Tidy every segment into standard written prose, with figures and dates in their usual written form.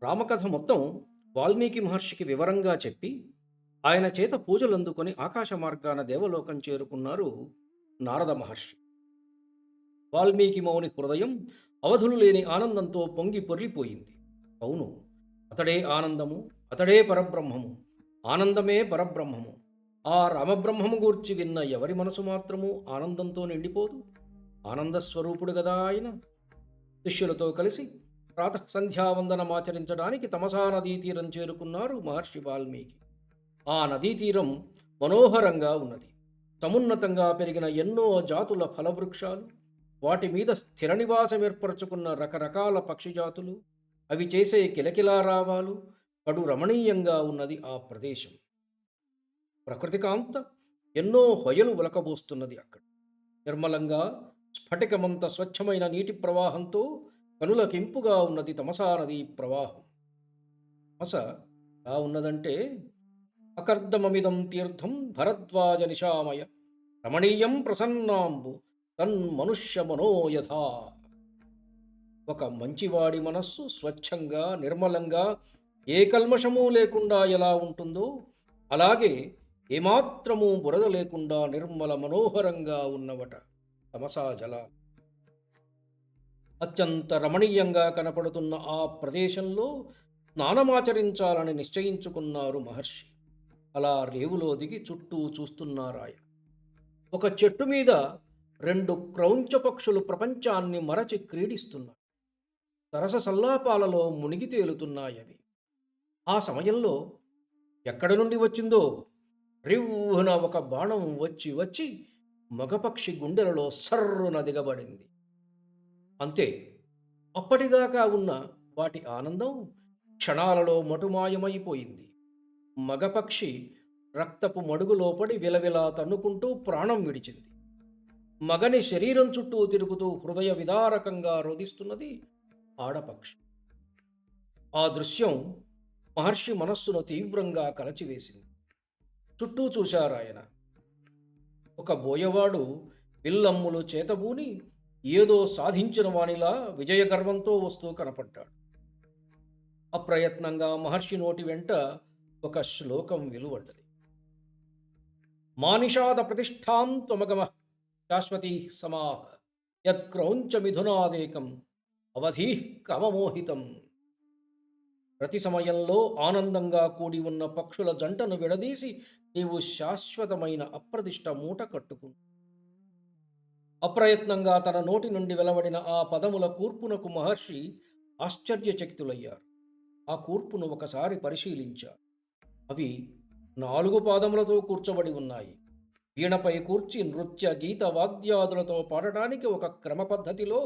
రామకథ మొత్తం వాల్మీకి మహర్షికి వివరంగా చెప్పి, ఆయన చేత పూజలందుకొని ఆకాశ మార్గాన దేవలోకం చేరుకున్నారు నారద మహర్షి. వాల్మీకి మౌని హృదయం అవధులు లేని ఆనందంతో పొంగి పొర్లిపోయింది. అవును, అతడే ఆనందము, అతడే పరబ్రహ్మము, ఆనందమే పరబ్రహ్మము. ఆ రామబ్రహ్మము గూర్చి విన్న ఎవరి మనసు మాత్రము ఆనందంతో నిండిపోదు. ఆనంద స్వరూపుడు గదా ఆయన. శిష్యులతో కలిసి ప్రాతః సంధ్యావందనమాచరించడానికి తమసా నదీ తీరం చేరుకున్నారు మహర్షి వాల్మీకి. ఆ నదీ తీరం మనోహరంగా ఉన్నది. సమున్నతంగా పెరిగిన ఎన్నో జాతుల ఫలవృక్షాలు, వాటి మీద స్థిర నివాసం ఏర్పరచుకున్న రకరకాల పక్షి జాతులు, అవి చేసే కిలకిలారావాలు, కడు రమణీయంగా ఉన్నది ఆ ప్రదేశం. ప్రకృతి కాంత ఎన్నో హొయలు ఒలకబోస్తున్నది అక్కడ. నిర్మలంగా స్ఫటికమంత స్వచ్ఛమైన నీటి ప్రవాహంతో కనులకింపుగా ఉన్నది తమసా నదీ ప్రవాహం. తమస ఎలా ఉన్నదంటే, అకర్దమమిదం తీర్థం భరద్వాజ నిశామయ రమణీయం ప్రసన్నాంబు తన్మనుష్య మనోయథా. ఒక మంచివాడి మనస్సు స్వచ్ఛంగా నిర్మలంగా ఏ కల్మషము లేకుండా ఎలా ఉంటుందో, అలాగే ఏమాత్రము బురద లేకుండా నిర్మల మనోహరంగా ఉన్నవట తమసా జల. అత్యంత రమణీయంగా కనపడుతున్న ఆ ప్రదేశంలో స్నానమాచరించాలని నిశ్చయించుకున్నారు మహర్షి. అలా రేవులో దిగి చుట్టూ చూస్తున్నారాయ. ఒక చెట్టు మీద రెండు క్రౌంచ పక్షులు ప్రపంచాన్ని మరచి క్రీడిస్తున్నాయి. సరస సల్లాపాలలో మునిగి తేలుతున్నాయవి. ఆ సమయంలో ఎక్కడి నుండి వచ్చిందో రివ్వున ఒక బాణం వచ్చి వచ్చి మగపక్షి గుండెలలో సర్రున దిగబడింది. అంతే, అప్పటిదాకా ఉన్న వాటి ఆనందం క్షణాలలో మటుమాయమైపోయింది. మగపక్షి రక్తపు మడుగులో పడి విలవిలా తన్నుకుంటూ ప్రాణం విడిచింది. మగని శరీరం చుట్టూ తిరుగుతూ హృదయ విదారకంగా రోదిస్తున్నది ఆడపక్షి. ఆ దృశ్యం మహర్షి మనస్సును తీవ్రంగా కలచివేసింది. చుట్టూ చూశారాయన. ఒక బోయవాడు విల్లమ్ములు చేతబూని ఏదో సాధించిన వానిలా విజయగర్వంతో వస్తూ కనపడ్డాడు. అప్రయత్నంగా మహర్షి నోటి వెంట ఒక శ్లోకం వెలువడ్డది. మానిషాద ప్రతిష్టాం త్వమగమ శాశ్వతీ సమాహ యత్క్రౌంచ మిథునాదేకం అవధీ కమమోహితం. ప్రతి సమయంలో ఆనందంగా కూడి ఉన్న పక్షుల జంటను విడదీసి నీవు శాశ్వతమైన అప్రదిష్ట మూట కట్టుకు. అప్రయత్నంగా తన నోటి నుండి వెలువడిన ఆ పదముల కూర్పునకు మహర్షి ఆశ్చర్యచకితులయ్యారు. ఆ కూర్పును ఒకసారి పరిశీలించారు. అవి 4 పాదములతో కూర్చబడి ఉన్నాయి. వీణపై కూర్చి నృత్య గీత వాద్యాదులతో పాడటానికి ఒక క్రమ పద్ధతిలో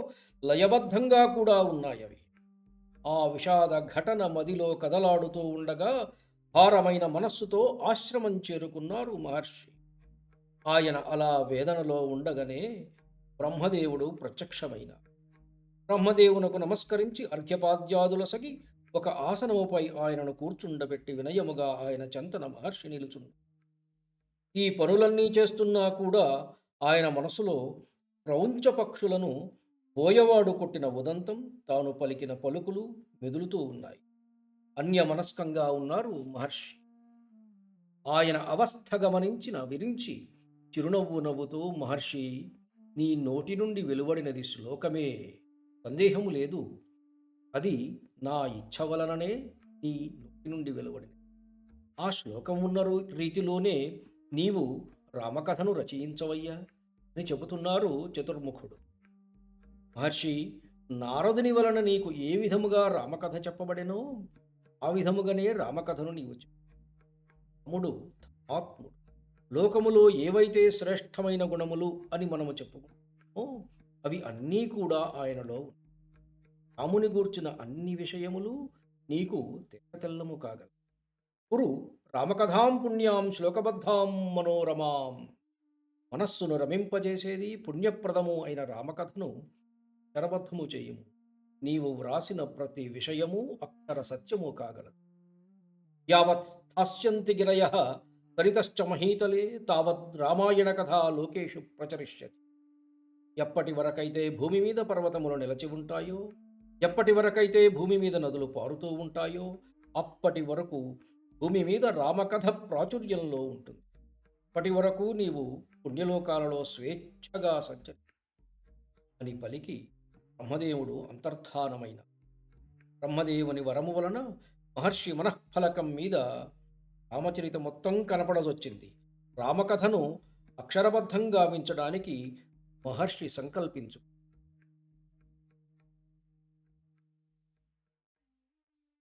లయబద్ధంగా కూడా ఉన్నాయవి. ఆ విషాద ఘటన మదిలో కదలాడుతూ ఉండగా భారమైన మనస్సుతో ఆశ్రమం చేరుకున్నారు మహర్షి. ఆయన అలా వేదనలో ఉండగానే బ్రహ్మదేవుడు ప్రత్యక్షమైన. బ్రహ్మదేవునకు నమస్కరించి అర్ఘ్యపాద్యాదుల సగి ఒక ఆసనముపై ఆయనను కూర్చుండబెట్టి వినయముగా ఆయన చెంతన మహర్షి నిలుచుండు. ఈ పనులన్నీ చేస్తున్నా కూడా ఆయన మనసులో క్రౌంచ పక్షులను బోయవాడు కొట్టిన ఉదంతం, తాను పలికిన పలుకులు మెదులుతూ ఉన్నాయి. అన్యమనస్కంగా ఉన్నారు మహర్షి. ఆయన అవస్థ గమనించిన విరించి చిరునవ్వు నవ్వుతూ, మహర్షి, నీ నోటి నుండి వెలువడినది శ్లోకమే, సందేహము లేదు. అది నా ఇచ్ఛ వలననే నీ నోటి నుండి వెలువడినది. ఆ శ్లోకం ఉన్న రీతిలోనే నీవు రామకథను రచయించవయ్యా అని చెబుతున్నారు చతుర్ముఖుడు. మహర్షి, నారదుని వలన నీకు ఏ విధముగా రామకథ చెప్పబడెనో ఆ విధముగానే రామకథను నీవు చెప్పు. రాముడు ధర్మాత్ముడు. లోకములో ఏవైతే శ్రేష్టమైన గుణములు అని మనము చెప్పుకుంటామో అవి అన్నీ కూడా ఆయనలో ఉన్నాయి. రాముని గూర్చిన అన్ని విషయములు నీకు తెల్లము కాగలవు. కురు రామకథాం పుణ్యాం శ్లోకబద్ధాం మనోరమాం. మనస్సును రమింపజేసేది పుణ్యప్రదము అయిన రామకథను శరబద్ధము చేయుము. నీవు వ్రాసిన ప్రతి విషయము అక్షర సత్యము కాగలదు. యావత్ స్థాస్యంతి గిరయ సరితశ్చ మహీతలే తావద్ రామాయణ కథ లోకేషు ప్రచరిష్యతి. ఎప్పటి వరకైతే భూమి మీద పర్వతములు నిలచి ఉంటాయో ఎప్పటి వరకైతే భూమి మీద నదులు పారుతూ ఉంటాయో అప్పటి వరకు భూమి మీద రామకథ ప్రాచుర్యంలో ఉంటుంది. అప్పటి వరకు నీవు పుణ్యలోకాలలో స్వేచ్ఛగా సంచరి అని పలికి బ్రహ్మదేవుడు అంతర్ధానమైన బ్రహ్మదేవుని వరము వలన మహర్షి మనఃఫలకం మీద రామచరిత మొత్తం కనపడదొచ్చింది. రామకథను అక్షరబద్ధం గావించడానికి మహర్షి సంకల్పించు